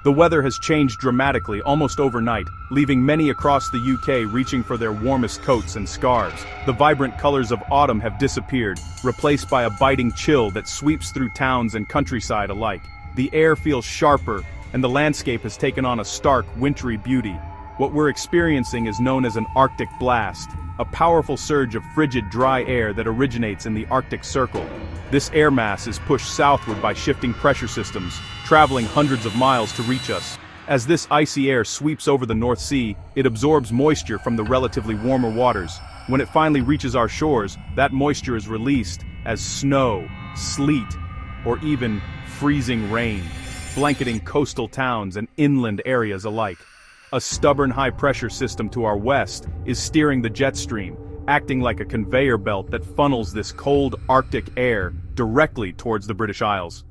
The weather has changed dramatically almost overnight, leaving many across the UK reaching for their warmest coats and scarves. The vibrant colors of autumn have disappeared, replaced by a biting chill that sweeps through towns and countryside alike. The air feels sharper, and the landscape has taken on a stark, wintry beauty. What we're experiencing is known as an Arctic blast, a powerful surge of frigid, dry air that originates in the Arctic Circle. This air mass is pushed southward by shifting pressure systems, traveling hundreds of miles to reach us. As this icy air sweeps over the North Sea, it absorbs moisture from the relatively warmer waters. When it finally reaches our shores, that moisture is released as snow, sleet, or even freezing rain, blanketing coastal towns and inland areas alike. A stubborn high-pressure system to our west is steering the jet stream, acting like a conveyor belt that funnels this cold Arctic air directly towards the British Isles.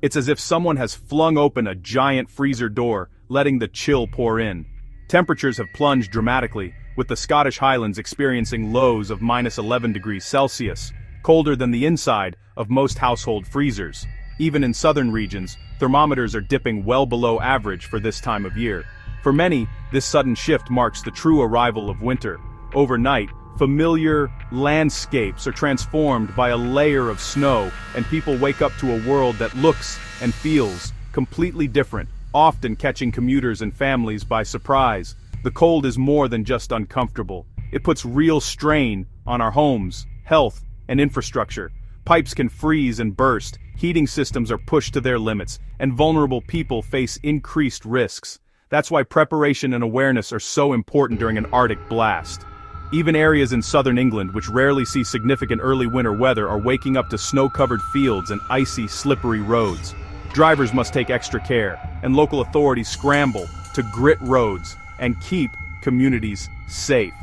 It's as if someone has flung open a giant freezer door, letting the chill pour in. Temperatures have plunged dramatically, with the Scottish Highlands experiencing lows of -11 degrees Celsius, colder than the inside of most household freezers. Even in southern regions, thermometers are dipping well below average for this time of year. For many, this sudden shift marks the true arrival of winter. Overnight, familiar landscapes are transformed by a layer of snow, and people wake up to a world that looks and feels completely different, often catching commuters and families by surprise. The cold is more than just uncomfortable. It puts real strain on our homes, health, and infrastructure. Pipes can freeze and burst, heating systems are pushed to their limits, and vulnerable people face increased risks. That's why preparation and awareness are so important during an Arctic blast. Even areas in southern England which rarely see significant early winter weather are waking up to snow-covered fields and icy, slippery roads. Drivers must take extra care, and local authorities scramble to grit roads and keep communities safe.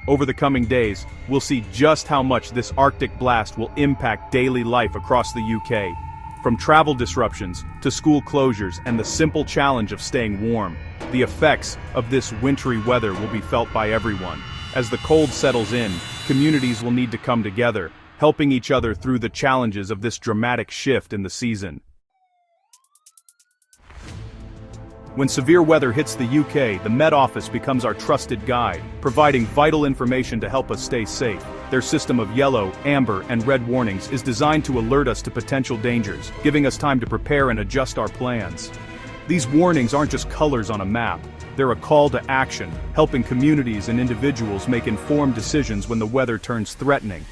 Over the coming days, we'll see just how much this Arctic blast will impact daily life across the UK. From travel disruptions to school closures and the simple challenge of staying warm, the effects of this wintry weather will be felt by everyone. As the cold settles in, communities will need to come together, helping each other through the challenges of this dramatic shift in the season. When severe weather hits the UK, the Met Office becomes our trusted guide, providing vital information to help us stay safe. Their system of yellow, amber, and red warnings is designed to alert us to potential dangers, giving us time to prepare and adjust our plans. These warnings aren't just colors on a map. They're a call to action, helping communities and individuals make informed decisions when the weather turns threatening.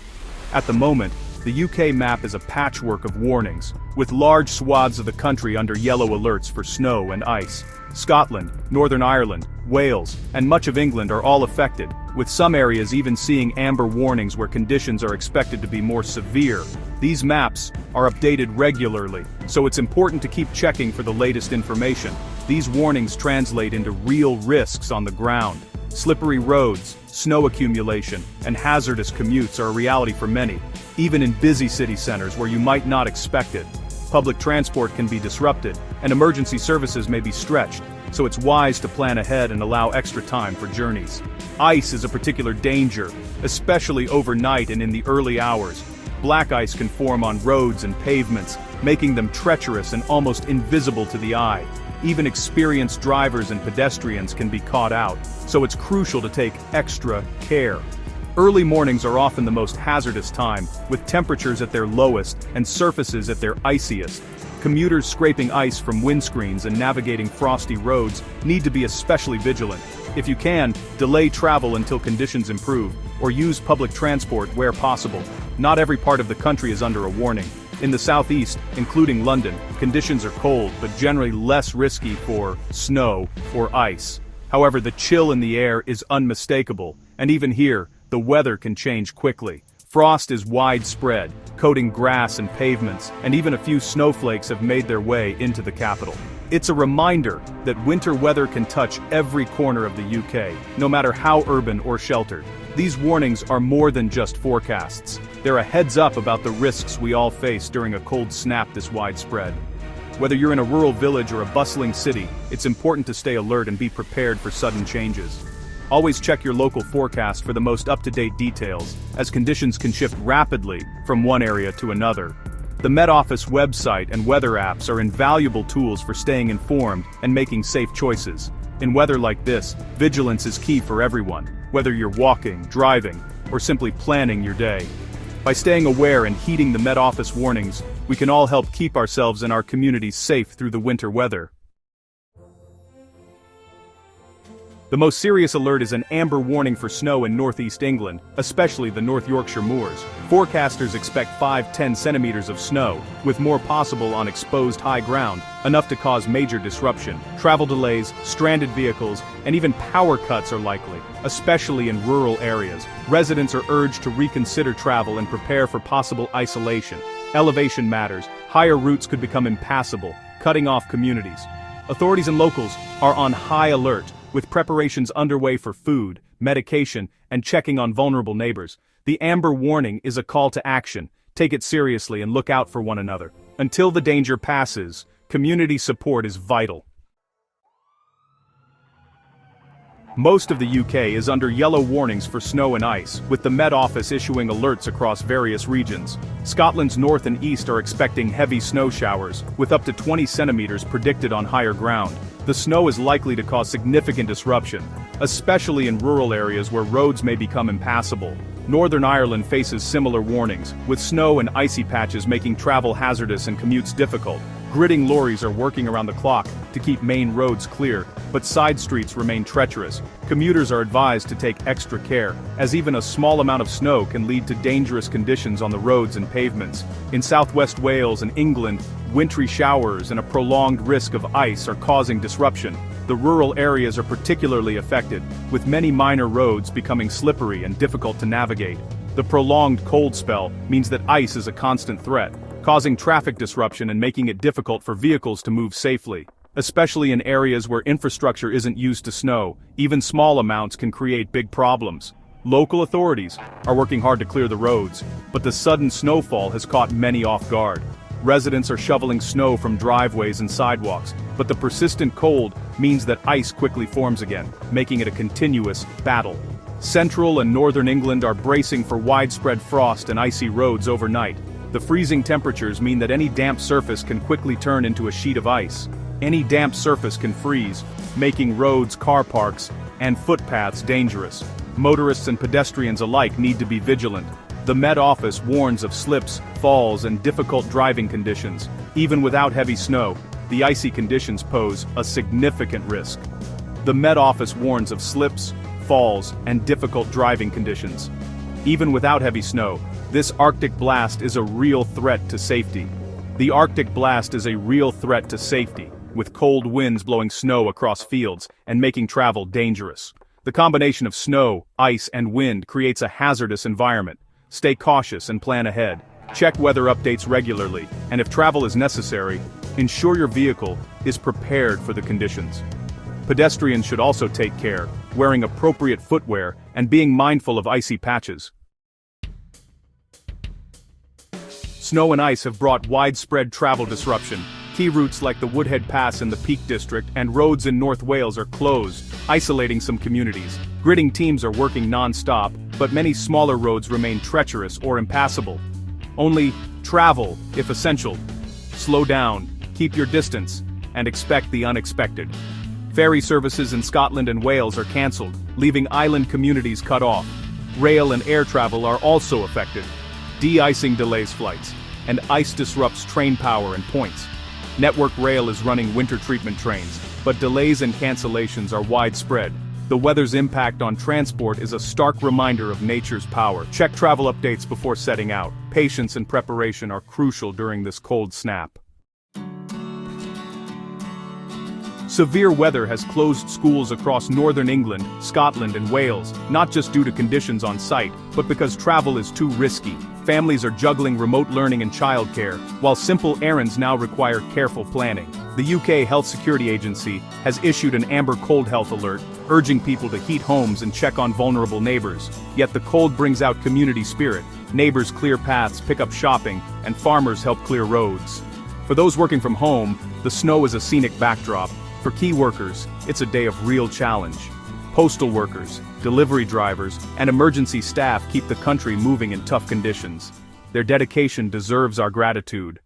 At the moment, the UK map is a patchwork of warnings, with large swaths of the country under yellow alerts for snow and ice. Scotland, Northern Ireland, Wales, and much of England are all affected, with some areas even seeing amber warnings where conditions are expected to be more severe. These maps are updated regularly, so it's important to keep checking for the latest information. These warnings translate into real risks on the ground. Slippery roads, snow accumulation, and hazardous commutes are a reality for many, even in busy city centers where you might not expect it. Public transport can be disrupted, and emergency services may be stretched, so it's wise to plan ahead and allow extra time for journeys. Ice is a particular danger, especially overnight and in the early hours. Black ice can form on roads and pavements, making them treacherous and almost invisible to the eye. Even experienced drivers and pedestrians can be caught out, so it's crucial to take extra care. Early mornings are often the most hazardous time, with temperatures at their lowest and surfaces at their iciest. Commuters scraping ice from windscreens and navigating frosty roads need to be especially vigilant. If you can, delay travel until conditions improve, or use public transport where possible. Not every part of the country is under a warning. In the southeast, including London, conditions are cold but generally less risky for snow or ice. However, the chill in the air is unmistakable, and even here, the weather can change quickly. Frost is widespread, coating grass and pavements, and even a few snowflakes have made their way into the capital. It's a reminder that winter weather can touch every corner of the UK, no matter how urban or sheltered. These warnings are more than just forecasts. They're a heads up about the risks we all face during a cold snap this widespread. Whether you're in a rural village or a bustling city, it's important to stay alert and be prepared for sudden changes. Always check your local forecast for the most up-to-date details, as conditions can shift rapidly from one area to another. The Met Office website and weather apps are invaluable tools for staying informed and making safe choices. In weather like this, vigilance is key for everyone, whether you're walking, driving, or simply planning your day. By staying aware and heeding the Met Office warnings, we can all help keep ourselves and our communities safe through the winter weather. The most serious alert is an amber warning for snow in northeast England, especially the North Yorkshire moors. Forecasters expect 5–10 centimeters of snow, with more possible on exposed high ground, enough to cause major disruption. Travel delays, stranded vehicles, and even power cuts are likely, especially in rural areas. Residents are urged to reconsider travel and prepare for possible isolation. Elevation matters. Higher routes could become impassable, cutting off communities. Authorities and locals are on high alert, with preparations underway for food, medication, and checking on vulnerable neighbors. The amber warning is a call to action. Take it seriously and look out for one another. Until the danger passes, community support is vital. Most of the UK is under yellow warnings for snow and ice, with the Met Office issuing alerts across various regions. Scotland's north and east are expecting heavy snow showers, with up to 20 centimeters predicted on higher ground. The snow is likely to cause significant disruption, especially in rural areas where roads may become impassable. Northern Ireland faces similar warnings, with snow and icy patches making travel hazardous and commutes difficult. Gridding lorries are working around the clock to keep main roads clear, but side streets remain treacherous. Commuters are advised to take extra care, as even a small amount of snow can lead to dangerous conditions on the roads and pavements. In southwest Wales and England, wintry showers and a prolonged risk of ice are causing disruption. The rural areas are particularly affected, with many minor roads becoming slippery and difficult to navigate. The prolonged cold spell means that ice is a constant threat, causing traffic disruption and making it difficult for vehicles to move safely. Especially in areas where infrastructure isn't used to snow, even small amounts can create big problems. Local authorities are working hard to clear the roads, but the sudden snowfall has caught many off guard. Residents are shoveling snow from driveways and sidewalks, but the persistent cold means that ice quickly forms again, making it a continuous battle. Central and northern England are bracing for widespread frost and icy roads overnight. The freezing temperatures mean that any damp surface can quickly turn into a sheet of ice. Any damp surface can freeze, making roads, car parks, and footpaths dangerous. Motorists and pedestrians alike need to be vigilant. The Met Office warns of slips, falls, and difficult driving conditions. Even without heavy snow, the icy conditions pose a significant risk. The Met Office warns of slips, falls, and difficult driving conditions. Even without heavy snow, this Arctic blast is a real threat to safety. The Arctic blast is a real threat to safety, with cold winds blowing snow across fields and making travel dangerous. The combination of snow, ice, and wind creates a hazardous environment. Stay cautious and plan ahead. Check weather updates regularly, and if travel is necessary, ensure your vehicle is prepared for the conditions. Pedestrians should also take care, wearing appropriate footwear and being mindful of icy patches. Snow and ice have brought widespread travel disruption. Key routes like the Woodhead Pass in the Peak District and roads in North Wales are closed, isolating some communities. Gridding teams are working non-stop, but many smaller roads remain treacherous or impassable. Only travel, if essential. Slow down, keep your distance, and expect the unexpected. Ferry services in Scotland and Wales are cancelled, leaving island communities cut off. Rail and air travel are also affected. De-icing delays flights, and ice disrupts train power and points. Network Rail is running winter treatment trains, but delays and cancellations are widespread. The weather's impact on transport is a stark reminder of nature's power. Check travel updates before setting out. Patience and preparation are crucial during this cold snap. Severe weather has closed schools across northern England, Scotland, and Wales, not just due to conditions on site, but because travel is too risky. Families are juggling remote learning and childcare, while simple errands now require careful planning. The UK Health Security Agency has issued an amber cold health alert, urging people to heat homes and check on vulnerable neighbors. Yet the cold brings out community spirit. Neighbors clear paths, pick up shopping, and farmers help clear roads. For those working from home, the snow is a scenic backdrop. For key workers, it's a day of real challenge. Postal workers, delivery drivers, and emergency staff keep the country moving in tough conditions. Their dedication deserves our gratitude.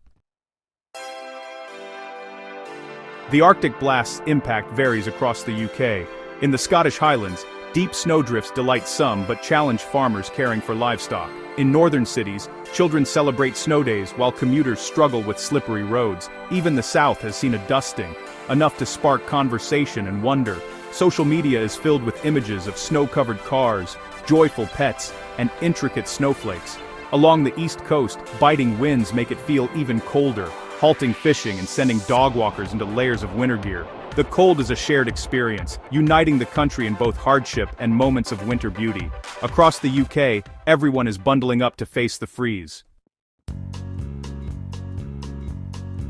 The Arctic blast's impact varies across the UK. In the Scottish Highlands, deep snowdrifts delight some but challenge farmers caring for livestock. In northern cities, children celebrate snow days while commuters struggle with slippery roads. Even the South has seen a dusting, enough to spark conversation and wonder. Social media is filled with images of snow-covered cars, joyful pets, and intricate snowflakes. Along the East Coast, biting winds make it feel even colder, halting fishing and sending dog walkers into layers of winter gear. The cold is a shared experience, uniting the country in both hardship and moments of winter beauty. Across the UK, everyone is bundling up to face the freeze.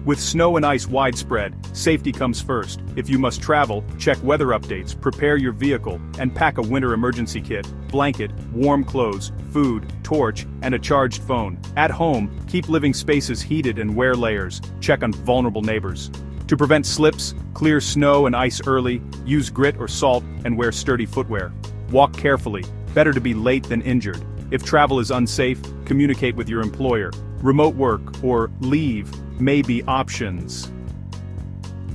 With snow and ice widespread, safety comes first. If you must travel, check weather updates, prepare your vehicle, and pack a winter emergency kit, blanket, warm clothes, food, torch, and a charged phone. At home, keep living spaces heated and wear layers. Check on vulnerable neighbors. To prevent slips, clear snow and ice early, use grit or salt, and wear sturdy footwear. Walk carefully, better to be late than injured. If travel is unsafe, communicate with your employer. Remote work or leave may be options.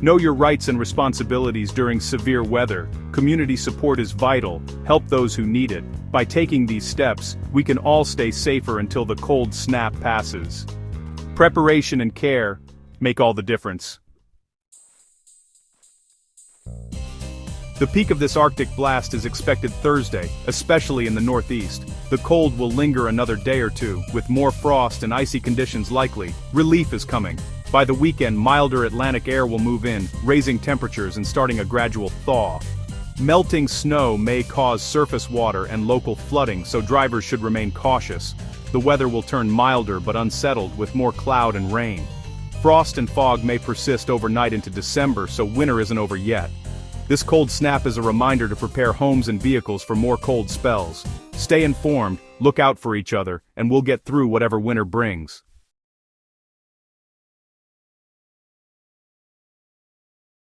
Know your rights and responsibilities during severe weather. Community support is vital. Help those who need it. By taking these steps, we can all stay safer until the cold snap passes. Preparation and care make all the difference. The peak of this Arctic blast is expected Thursday, especially in the northeast. The cold will linger another day or two, with more frost and icy conditions likely. Relief is coming. By the weekend, milder Atlantic air will move in, raising temperatures and starting a gradual thaw. Melting snow may cause surface water and local flooding, so drivers should remain cautious. The weather will turn milder but unsettled, with more cloud and rain. Frost and fog may persist overnight into December, so winter isn't over yet. This cold snap is a reminder to prepare homes and vehicles for more cold spells. Stay informed, look out for each other, and we'll get through whatever winter brings.